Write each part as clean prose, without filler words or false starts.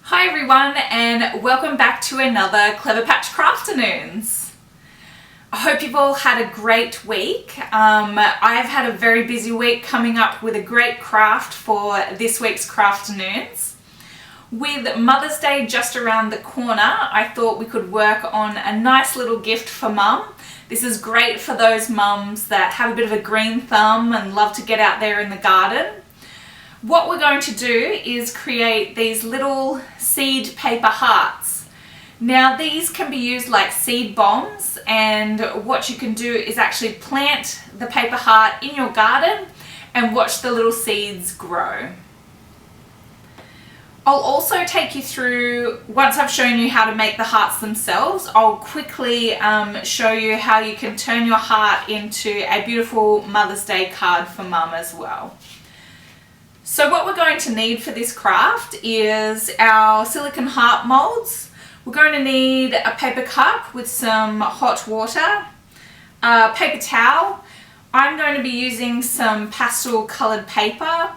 Hi everyone, and welcome back to another Clever Patch Crafternoons. I hope you've all had a great week. I've had a very busy week coming up with a great craft for this week's Crafternoons. With Mother's Day just around the corner, I thought we could work on a nice little gift for Mum. This is great for those mums that have a bit of a green thumb and love to get out there in the garden. What we're going to do is create these little seed paper hearts. Now these can be used like seed bombs, and what you can do is actually plant the paper heart in your garden and watch the little seeds grow. I'll also take you through, once I've shown you how to make the hearts themselves, I'll quickly show you how you can turn your heart into a beautiful Mother's Day card for Mum as well. So what we're going to need for this craft is our silicone heart molds. We're going to need a paper cup with some hot water, a paper towel. I'm going to be using some pastel coloured paper.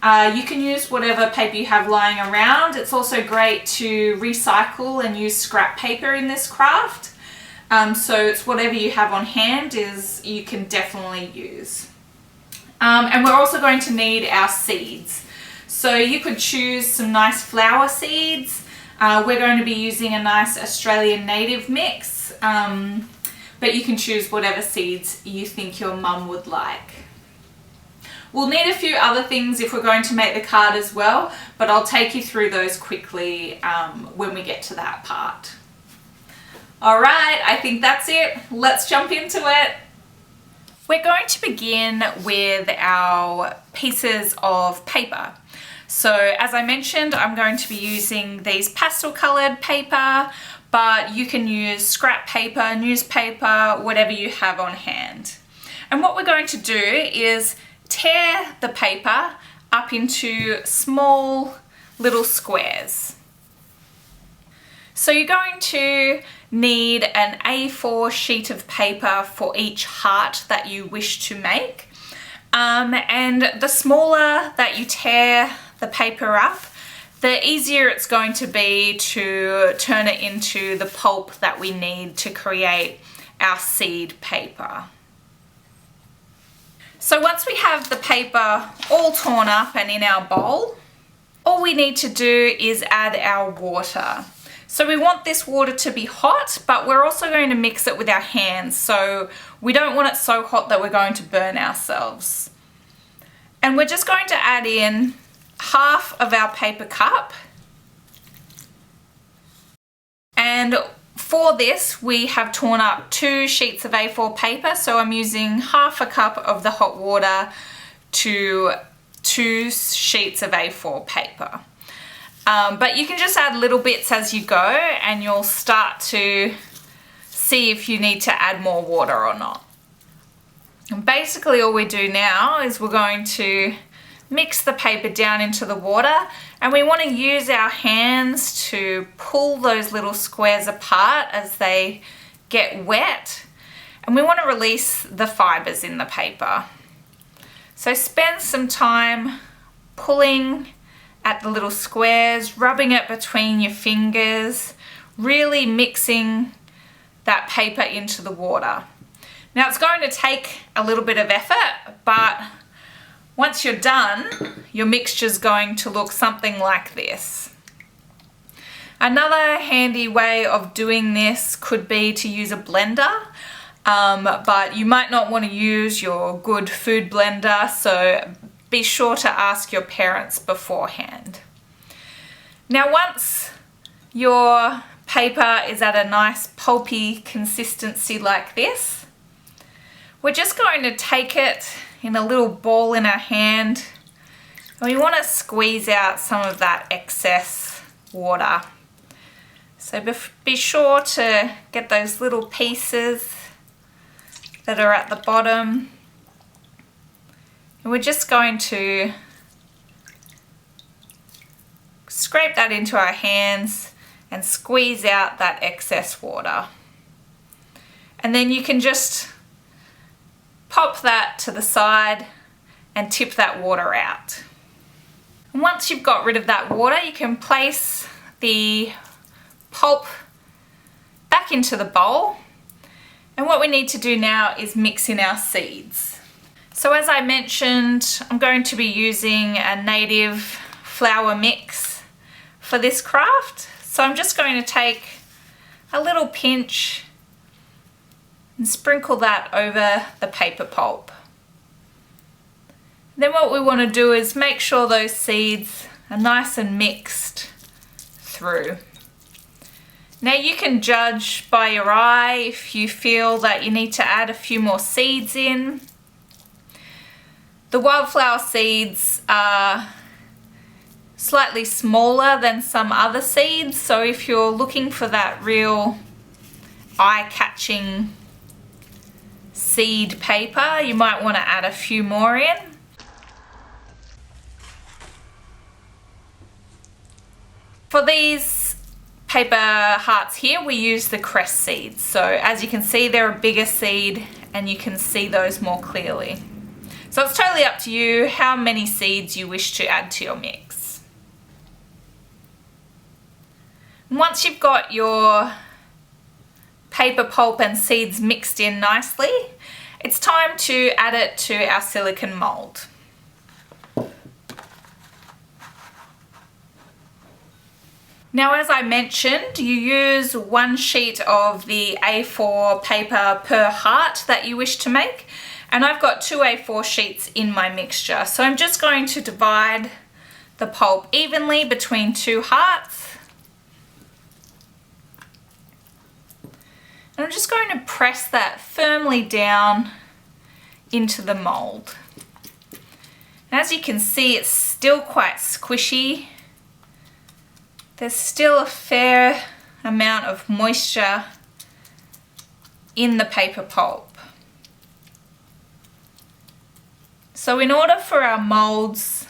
You can use whatever paper you have lying around. It's also great to recycle and use scrap paper in this craft. So it's whatever you have on hand you can definitely use. And we're also going to need our seeds. So you could choose some nice flower seeds. We're going to be using a nice Australian native mix, but you can choose whatever seeds you think your mum would like. We'll need a few other things if we're going to make the card as well, but I'll take you through those quickly when we get to that part. Alright, I think that's it. Let's jump into it. We're going to begin with our pieces of paper. So as I mentioned, I'm going to be using these pastel coloured paper, but you can use scrap paper, newspaper, whatever you have on hand. And what we're going to do is tear the paper up into small little squares. So you're going to need an A4 sheet of paper for each heart that you wish to make. And the smaller that you tear the paper up, the easier it's going to be to turn it into the pulp that we need to create our seed paper. So once we have the paper all torn up and in our bowl, all we need to do is add our water. So we want this water to be hot, but we're also going to mix it with our hands, so we don't want it so hot that we're going to burn ourselves. And we're just going to add in half of our paper cup. And for this, we have torn up 2 sheets of A4 paper, so I'm using half a cup of the hot water to 2 sheets of A4 paper. But you can just add little bits as you go, and you'll start to see if you need to add more water or not. And basically all we do now is we're going to mix the paper down into the water, and we want to use our hands to pull those little squares apart as they get wet, and we want to release the fibres in the paper. So spend some time pulling at the little squares, rubbing it between your fingers, really mixing that paper into the water. Now it's going to take a little bit of effort, but once you're done, your mixture's going to look something like this. Another handy way of doing this could be to use a blender, but you might not want to use your good food blender, so be sure to ask your parents beforehand. Now once your paper is at a nice pulpy consistency like this, we're just going to take it in a little ball in our hand, and we want to squeeze out some of that excess water. So be sure to get those little pieces that are at the bottom. And we're just going to scrape that into our hands and squeeze out that excess water. And then you can just pop that to the side and tip that water out. And once you've got rid of that water, you can place the pulp back into the bowl. And what we need to do now is mix in our seeds. So as I mentioned, I'm going to be using a native flour mix for this craft. So I'm just going to take a little pinch and sprinkle that over the paper pulp. Then what we want to do is make sure those seeds are nice and mixed through. Now you can judge by your eye if you feel that you need to add a few more seeds in. The wildflower seeds are slightly smaller than some other seeds, so if you're looking for that real eye-catching seed paper, you might want to add a few more in. For these paper hearts here, we use the crest seeds. So as you can see, they're a bigger seed and you can see those more clearly. So it's totally up to you how many seeds you wish to add to your mix. Once you've got your paper pulp and seeds mixed in nicely, it's time to add it to our silicone mold. Now, as I mentioned, you use 1 sheet of the A4 paper per heart that you wish to make, and I've got 2 A4 sheets in my mixture. So I'm just going to divide the pulp evenly between 2 hearts. And I'm just going to press that firmly down into the mold. And as you can see, it's still quite squishy. There's still a fair amount of moisture in the paper pulp. So in order for our molds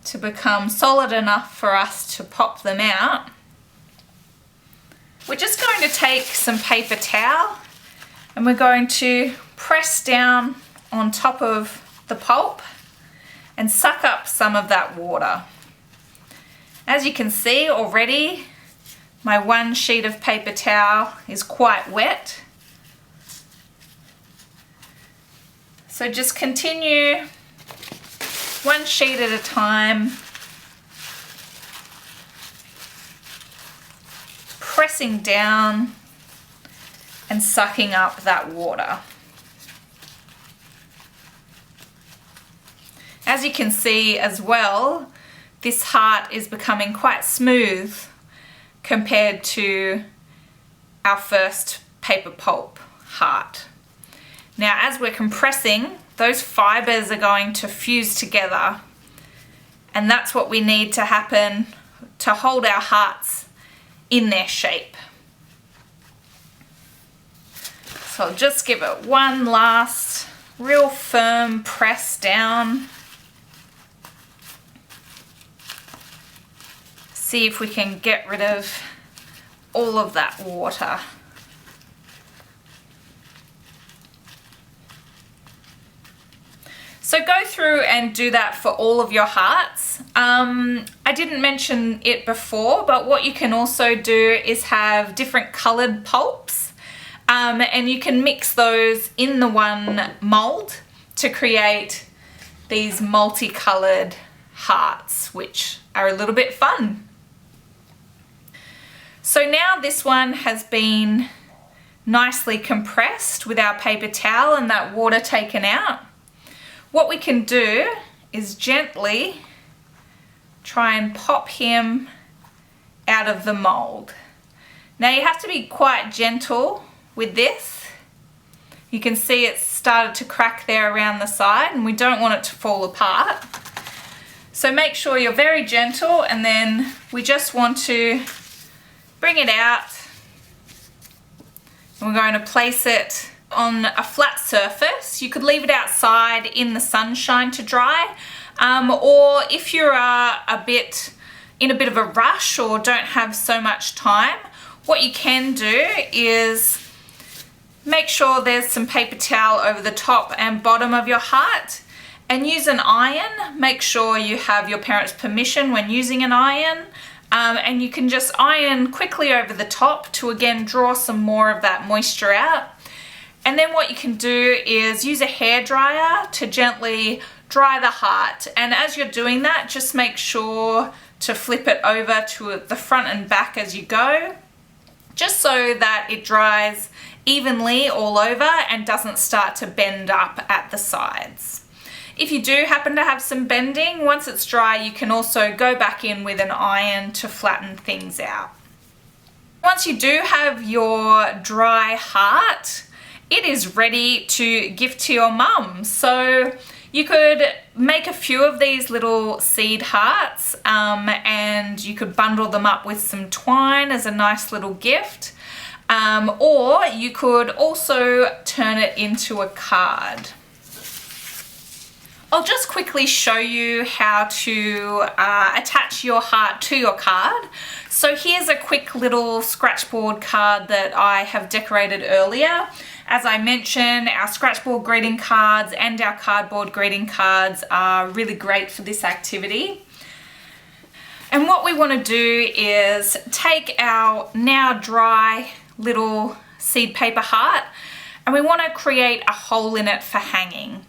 to become solid enough for us to pop them out, we're just going to take some paper towel and we're going to press down on top of the pulp and suck up some of that water. As you can see already, my 1 sheet of paper towel is quite wet. So just continue 1 sheet at a time, pressing down and sucking up that water. As you can see as well, this heart is becoming quite smooth compared to our first paper pulp heart. Now, as we're compressing, those fibers are going to fuse together, and that's what we need to happen to hold our hearts in their shape. So I'll just give it one last real firm press down. See if we can get rid of all of that water. So go through and do that for all of your hearts. I didn't mention it before, but what you can also do is have different colored pulps, and you can mix those in the one mold to create these multicolored hearts, which are a little bit fun. So now this one has been nicely compressed with our paper towel and that water taken out. What we can do is gently try and pop him out of the mold. Now you have to be quite gentle with this. You can see it's started to crack there around the side, and we don't want it to fall apart. So make sure you're very gentle, and then we just want to bring it out, and we're going to place it on a flat surface. You could leave it outside in the sunshine to dry, or if you're in a bit of a rush or don't have so much time, what you can do is make sure there's some paper towel over the top and bottom of your heart, And use an iron. Make sure you have your parents' permission when using an iron. And you can just iron quickly over the top to again draw some more of that moisture out. And then what you can do is use a hairdryer to gently dry the heart. And as you're doing that, just make sure to flip it over to the front and back as you go, just so that it dries evenly all over and doesn't start to bend up at the sides. If you do happen to have some bending, once it's dry, you can also go back in with an iron to flatten things out. Once you do have your dry heart, it is ready to give to your mum. So you could make a few of these little seed hearts and you could bundle them up with some twine as a nice little gift. Or you could also turn it into a card. I'll just quickly show you how to attach your heart to your card. So here's a quick little scratchboard card that I have decorated earlier. As I mentioned, our scratchboard greeting cards and our cardboard greeting cards are really great for this activity. And what we want to do is take our now dry little seed paper heart and we want to create a hole in it for hanging.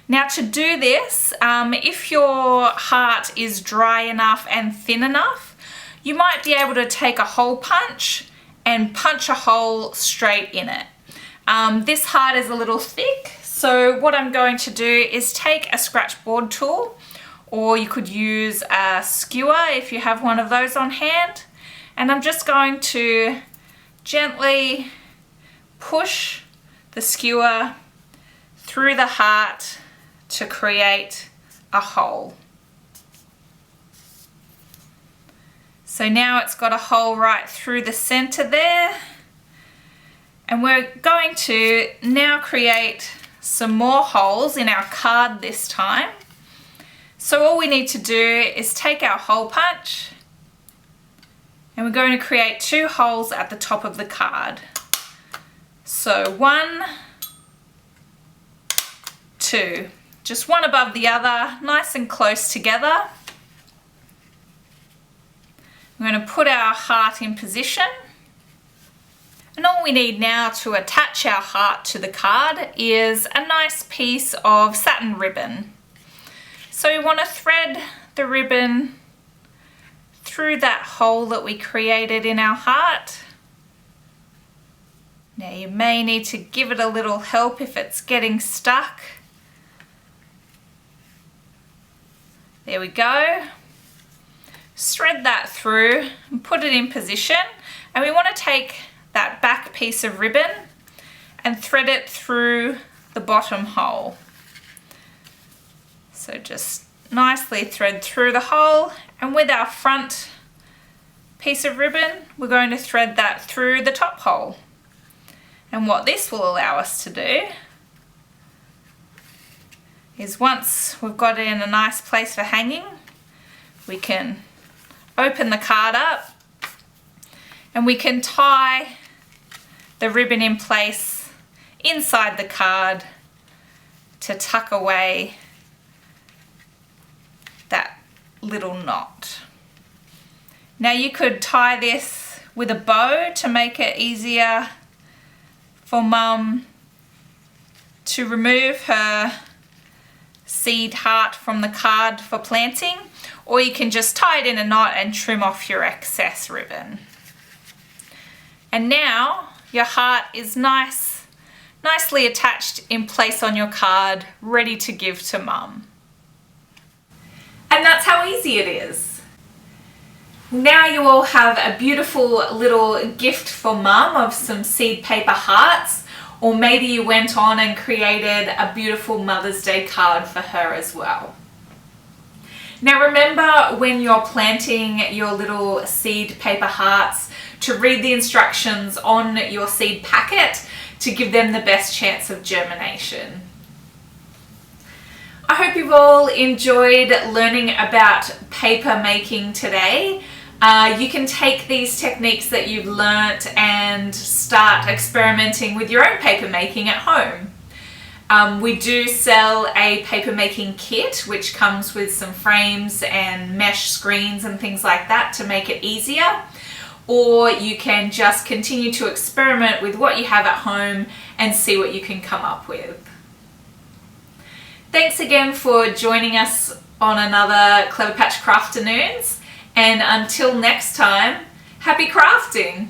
Now to do this, if your heart is dry enough and thin enough, you might be able to take a hole punch and punch a hole straight in it. This heart is a little thick, so what I'm going to do is take a scratchboard tool, or you could use a skewer if you have one of those on hand, and I'm just going to gently push the skewer through the heart to create a hole. So now it's got a hole right through the center there. And we're going to now create some more holes in our card this time. So all we need to do is take our hole punch and we're going to create 2 holes at the top of the card. So 1, 2. Just one above the other, nice and close together. We're going to put our heart in position. And all we need now to attach our heart to the card is a nice piece of satin ribbon. So we want to thread the ribbon through that hole that we created in our heart. Now you may need to give it a little help if it's getting stuck. There we go. Thread that through and put it in position, and we want to take that back piece of ribbon and thread it through the bottom hole. So just nicely thread through the hole, and with our front piece of ribbon we're going to thread that through the top hole. And what this will allow us to do is, once we've got it in a nice place for hanging, we can open the card up and we can tie the ribbon in place inside the card to tuck away that little knot. Now you could tie this with a bow to make it easier for Mum to remove her seed heart from the card for planting, or you can just tie it in a knot and trim off your excess ribbon. And now your heart is nicely attached in place on your card, ready to give to Mum. And that's how easy it is. Now you all have a beautiful little gift for Mum of some seed paper hearts, or maybe you went on and created a beautiful Mother's Day card for her as well. Now remember, when you're planting your little seed paper hearts, to read the instructions on your seed packet to give them the best chance of germination. I hope you've all enjoyed learning about paper making today. You can take these techniques that you've learnt and start experimenting with your own paper making at home. We do sell a paper making kit which comes with some frames and mesh screens and things like that to make it easier. Or you can just continue to experiment with what you have at home and see what you can come up with. Thanks again for joining us on another Clever Patch Crafternoons, and until next time, happy crafting!